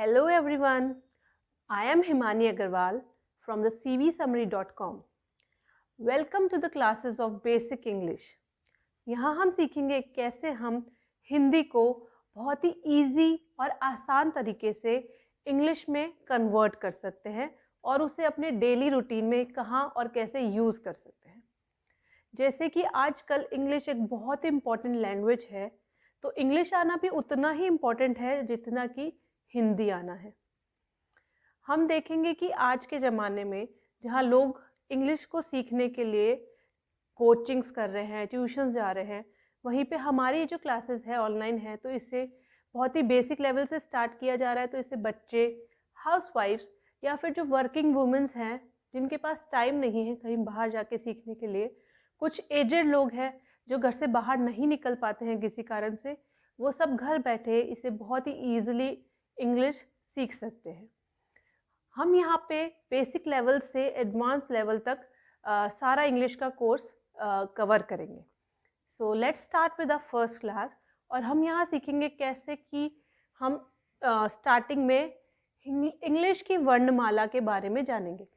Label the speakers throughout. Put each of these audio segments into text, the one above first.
Speaker 1: Hello everyone, I am Himani Agarwal from the cvsummary.com. Welcome to the classes of Basic English. यहाँ हम सीखेंगे कैसे हम हिंदी को बहुत ही इजी और आसान तरीके से इंग्लिश में कन्वर्ट कर सकते हैं और उसे अपने डेली रूटीन में कहाँ और कैसे यूज़ कर सकते हैं। जैसे कि आजकल इंग्लिश एक बहुत ही इम्पॉर्टेंट लैंग्वेज है, तो इंग्लिश आना भी उतना ही इम्पॉर्टेंट है जितना कि हिंदी आना है। हम देखेंगे कि आज के ज़माने में जहाँ लोग इंग्लिश को सीखने के लिए कोचिंग्स कर रहे हैं, ट्यूशन्स जा रहे हैं, वहीं पे हमारी जो क्लासेस है ऑनलाइन है, तो इसे बहुत ही बेसिक लेवल से स्टार्ट किया जा रहा है। तो इससे बच्चे, हाउसवाइफ्स या फिर जो वर्किंग वुमेंस हैं जिनके पास टाइम नहीं है कहीं बाहर जाके सीखने के लिए, कुछ एजेड लोग हैं जो घर से बाहर नहीं निकल पाते हैं किसी कारण से, वो सब घर बैठे इसे बहुत ही ईजिली इंग्लिश सीख सकते हैं। हम यहाँ पे बेसिक लेवल से एडवांस लेवल तक सारा इंग्लिश का कोर्स कवर करेंगे। So let's start with the first class. और हम यहाँ सीखेंगे कैसे कि हम स्टार्टिंग में इंग्लिश की वर्णमाला के बारे में जानेंगे।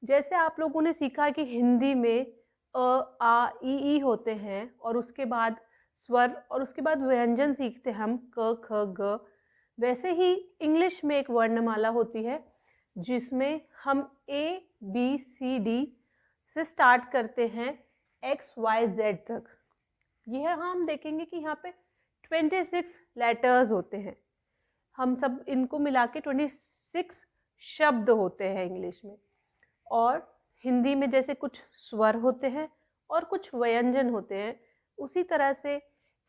Speaker 1: जैसे आप लोगों ने सीखा कि हिंदी में अ, आ, ई होते हैं और उसके बाद स्वर और उसके बाद व्यंजन सीखते हैं हम क, ख, ग। वैसे ही इंग्लिश में एक वर्णमाला होती है जिसमें हम A, B, C, D से स्टार्ट करते हैं X, Y, Z तक। यह हम देखेंगे कि यहाँ पे 26 लेटर्स होते हैं। हम सब इनको मिला के 26 शब्द होते हैं इंग्लिश में। और हिंदी में जैसे कुछ स्वर होते हैं और कुछ व्यंजन होते हैं, उसी तरह से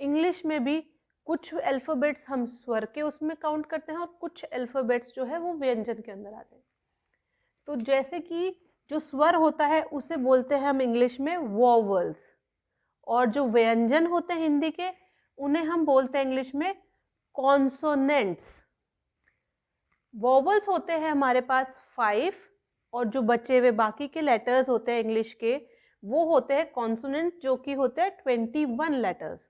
Speaker 1: इंग्लिश में भी कुछ अल्फ़ाबेट्स हम स्वर के उसमें काउंट करते हैं और कुछ अल्फ़ाबेट्स जो है वो व्यंजन के अंदर आते हैं। तो जैसे कि जो स्वर होता है उसे बोलते हैं हम इंग्लिश में वोवल्स, और जो व्यंजन होते हैं हिंदी के उन्हें हम बोलते हैं इंग्लिश में कॉन्सोनेंट्स। वोवल्स होते हैं हमारे पास 5 और जो बचे हुए बाकी के लेटर्स होते हैं इंग्लिश के वो होते हैं कॉन्सोनेंट, जो कि होते हैं 21 letters.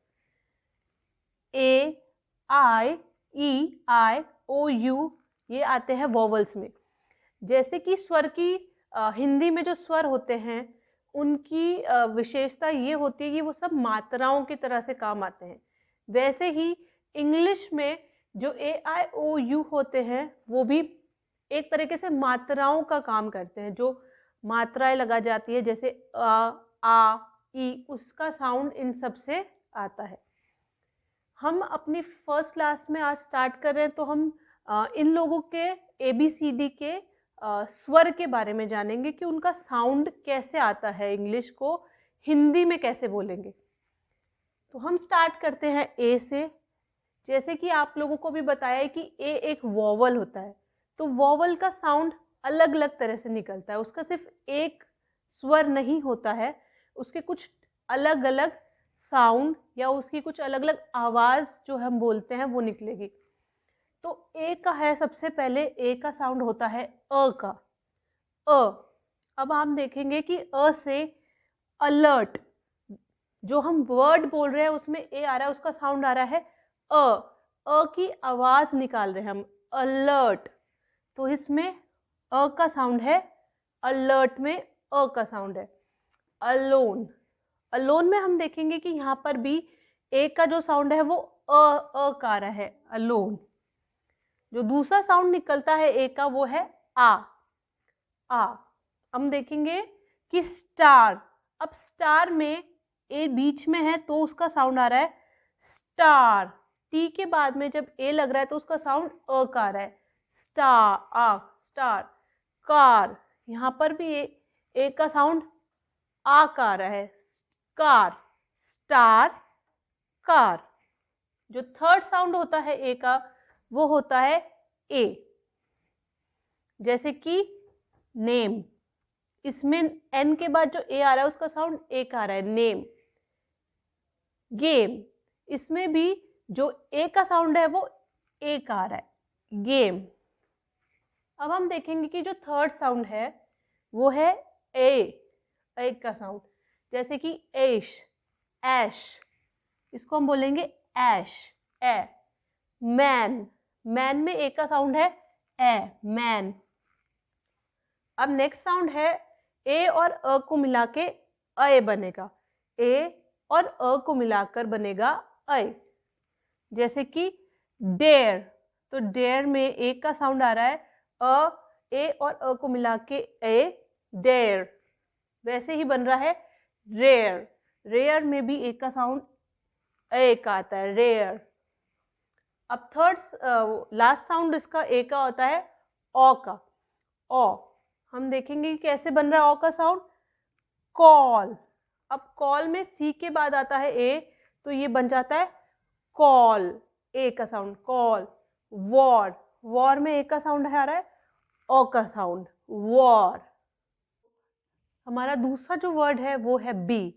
Speaker 1: A, I, E, I, O, you ये आते हैं वोवल्स में। जैसे कि स्वर की हिंदी में जो स्वर होते हैं उनकी विशेषता ये होती है कि वो सब मात्राओं की तरह से काम आते हैं। वैसे ही इंग्लिश में जो ए, आई, ओ, यू होते हैं वो भी एक तरीके से मात्राओं का काम करते हैं। जो मात्राएं लगा जाती है जैसे आ, ई, उसका साउंड इन सब से आता है। हम अपनी फर्स्ट क्लास में आज स्टार्ट कर रहे हैं, तो हम इन लोगों के ABCD के स्वर के बारे में जानेंगे कि उनका साउंड कैसे आता है, इंग्लिश को हिंदी में कैसे बोलेंगे। तो हम स्टार्ट करते हैं ए से। जैसे कि आप लोगों को भी बताया है कि ए एक वोवल होता है, तो वोवल का साउंड अलग अलग तरह से निकलता है। उसका सिर्फ एक स्वर नहीं होता है, उसके कुछ अलग अलग साउंड या उसकी कुछ अलग अलग आवाज़ जो हम बोलते हैं वो निकलेगी। तो ए का है, सबसे पहले ए का साउंड होता है अ का, अ। अब हम देखेंगे कि अ से अलर्ट, जो हम वर्ड बोल रहे हैं उसमें ए आ रहा है, उसका साउंड आ रहा है अ की आवाज निकाल रहे हैं हम, अलर्ट। तो इसमें अ का साउंड है, अलर्ट में अ का साउंड है। अलोन, अलोन में हम देखेंगे कि यहाँ पर भी ए का जो साउंड है वो अ का आ रहा है, अलोन। जो दूसरा साउंड निकलता है ए का वो है आ। हम देखेंगे कि स्टार, अब स्टार में ए बीच में है तो उसका साउंड आ रहा है स्टार। टी के बाद में जब ए लग रहा है तो उसका साउंड अ का आ रहा है, स्टार। कार, यहाँ पर भी ए का साउंड आ का आ रहा है, कार, स्टार, कार। जो थर्ड साउंड होता है ए का वो होता है ए। जैसे कि नेम, इसमें एन के बाद जो ए आ रहा है उसका साउंड ए का आ रहा है, नेम। गेम, इसमें भी जो ए का साउंड है वो ए का आ रहा है, गेम। अब हम देखेंगे कि जो थर्ड साउंड है वो है ए का साउंड। जैसे कि ऐश, ऐश, इसको हम बोलेंगे ऐश, ए। मैन, मैन में ए का साउंड है ए, मैन। अब नेक्स्ट साउंड है ए और अ को मिला के अय बनेगा, ए और अ को मिलाकर बनेगा अय। जैसे कि डेयर, तो डेयर में ए का साउंड आ रहा है अ, ए और अ को मिला के ए, डेयर। वैसे ही बन रहा है रेयर, रेयर में भी ए का साउंड ए का आता है, रेयर। अब थर्ड लास्ट साउंड इसका ए का होता है ओ का, ओ। हम देखेंगे कि कैसे बन रहा है ओ का साउंड, कॉल। अब कॉल में सी के बाद आता है ए, तो ये बन जाता है कॉल, ए का साउंड कॉल। वॉर, वॉर में ए का साउंड आ रहा है ओ का साउंड, वॉर। हमारा दूसरा जो वर्ड है वो है बी।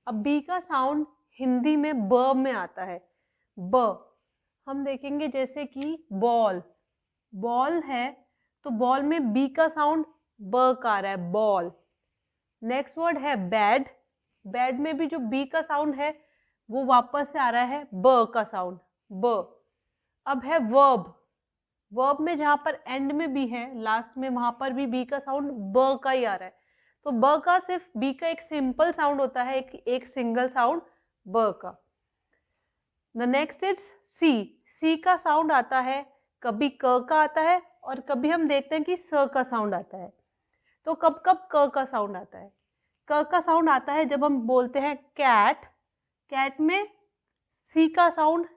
Speaker 1: अब बी का साउंड हिंदी में ब में आता है, ब। हम देखेंगे जैसे कि बॉल, बॉल है तो बॉल में बी का साउंड ब का आ रहा है, बॉल। नेक्स्ट वर्ड है बैड, बैड में भी जो बी का साउंड है वो वापस से आ रहा है ब का साउंड, ब। अब है वर्ब, वर्ब में जहां पर एंड में बी है, लास्ट में, वहां पर भी बी का साउंड ब का ही आ रहा है। तो ब का सिर्फ बी का एक सिंपल साउंड होता है, एक सिंगल साउंड ब का। द नेक्स्ट इज सी, सी का साउंड आता है कभी क का आता है और कभी हम देखते हैं कि स का साउंड आता है। तो कब कब क का साउंड आता है, क का साउंड आता है जब हम बोलते हैं कैट, कैट में सी का साउंड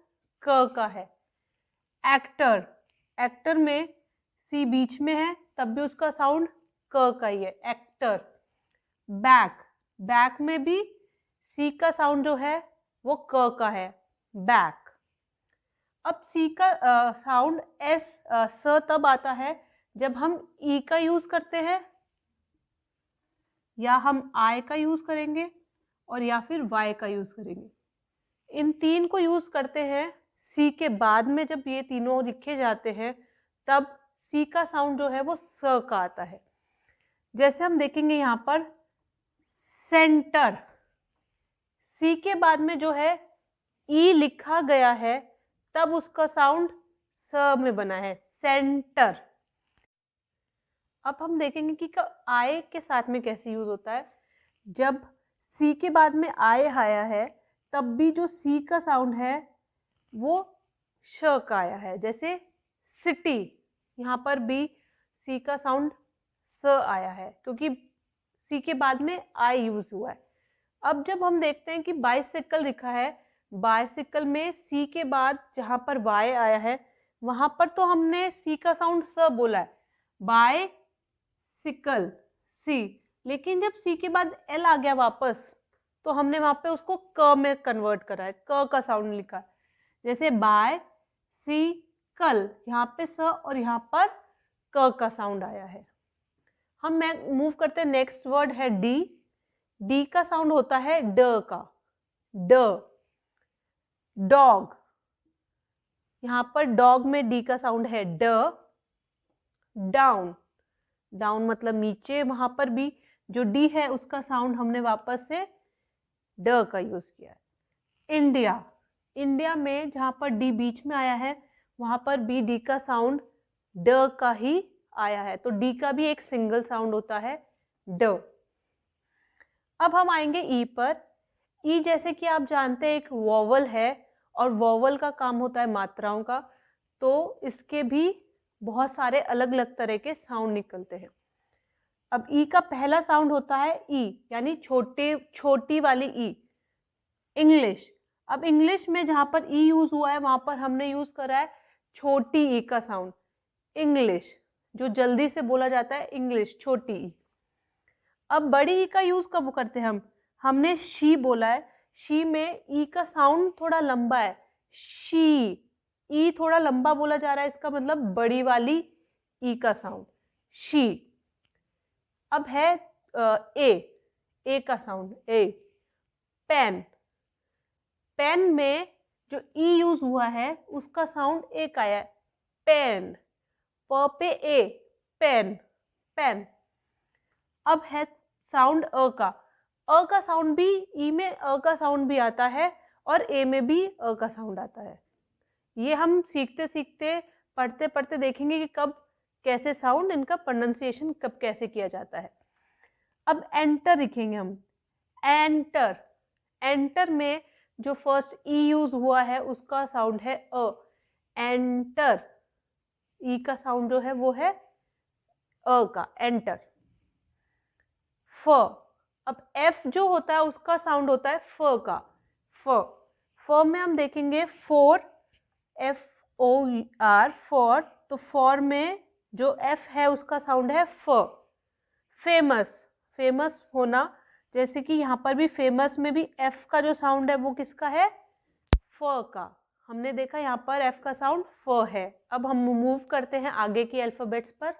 Speaker 1: क का है। एक्टर, एक्टर में सी बीच में है तब भी उसका साउंड क का ही है, एक्टर। बैक, बैक में भी सी का साउंड जो है वो क का है, बैक। अब सी का साउंड एस स तब आता है जब हम ई का यूज करते हैं, या हम आई का यूज करेंगे, और या फिर वाई का यूज करेंगे। इन तीन को यूज करते हैं सी के बाद में, जब ये तीनों लिखे जाते हैं तब सी का साउंड जो है वो स का आता है। जैसे हम देखेंगे यहाँ पर सेंटर, सी के बाद में जो है ई लिखा गया है तब उसका साउंड स में बना है, सेंटर। अब हम देखेंगे कि आई के साथ में कैसे यूज होता है। जब सी के बाद में आई आया है तब भी जो सी का साउंड है वो श का आया है। जैसे सिटी, यहाँ पर भी सी का साउंड स आया है क्योंकि सी के बाद में आई यूज हुआ है। अब जब हम देखते हैं कि बाइसिकल लिखा है, बाइसिकल में सी के बाद जहाँ पर वाई आया है वहां पर तो हमने सी का साउंड स बोला है, बाय सिकल, सी। लेकिन जब सी के बाद एल आ गया वापस तो हमने वहां पे उसको क में कन्वर्ट करा है, क का साउंड लिखा है। जैसे बाय सी कल, यहाँ पे स और यहाँ पर क का साउंड आया है। हम मूव करते हैं, नेक्स्ट वर्ड है डी। डी का साउंड होता है ड का, ड। डॉग, यहाँ पर डॉग में डी का साउंड है ड। डाउन, डाउन मतलब नीचे, वहां पर भी जो डी है उसका साउंड हमने वापस से ड का यूज किया है। इंडिया, इंडिया में जहां पर डी बीच में आया है वहां पर भी डी का साउंड ड का ही आया है, तो डी का भी एक सिंगल साउंड होता है ड। अब हम आएंगे ई पर। ई जैसे कि आप जानते हैं एक वोवल है और वोवल का काम होता है मात्राओं का, तो इसके भी बहुत सारे अलग अलग तरह के साउंड निकलते हैं। अब ई का पहला साउंड होता है ई, यानी छोटी वाली ई, इंग्लिश। अब इंग्लिश में जहां पर ई यूज हुआ है वहां पर हमने यूज करा है छोटी ई का साउंड, इंग्लिश, जो जल्दी से बोला जाता है, इंग्लिश, छोटी ई। अब बड़ी ई का यूज कब करते हैं हमने शी बोला है, शी में ई का साउंड थोड़ा लंबा है, शी, ई थोड़ा लंबा बोला जा रहा है, इसका मतलब बड़ी वाली ई का साउंड, शी। अब है ए का साउंड, ए, पेन। पेन में जो ई यूज हुआ है उसका साउंड एक आया है, पेन, प पे ए, पेन, पेन। अब है साउंड अ का साउंड भी, ई में अ का साउंड भी आता है और ए में भी अ का साउंड आता है। ये हम सीखते सीखते पढ़ते पढ़ते देखेंगे कि कब कैसे साउंड, इनका प्रोनाउंसिएशन कब कैसे किया जाता है। अब एंटर लिखेंगे हम, एंटर। एंटर में जो फर्स्ट ई यूज हुआ है उसका साउंड है अ, एंटर। ई का साउंड जो है वो है अ का, एंटर। फ, अब एफ जो होता है उसका साउंड होता है फ का, फ। फ में हम देखेंगे four, F O R, for. तो फॉर में जो एफ है उसका साउंड है फ। फेमस, फेमस होना, जैसे कि यहाँ पर भी फेमस में भी एफ का जो साउंड है वो किसका है, फ का। हमने देखा यहाँ पर एफ का साउंड फ है। अब हम मूव करते हैं आगे के अल्फाबेट्स पर।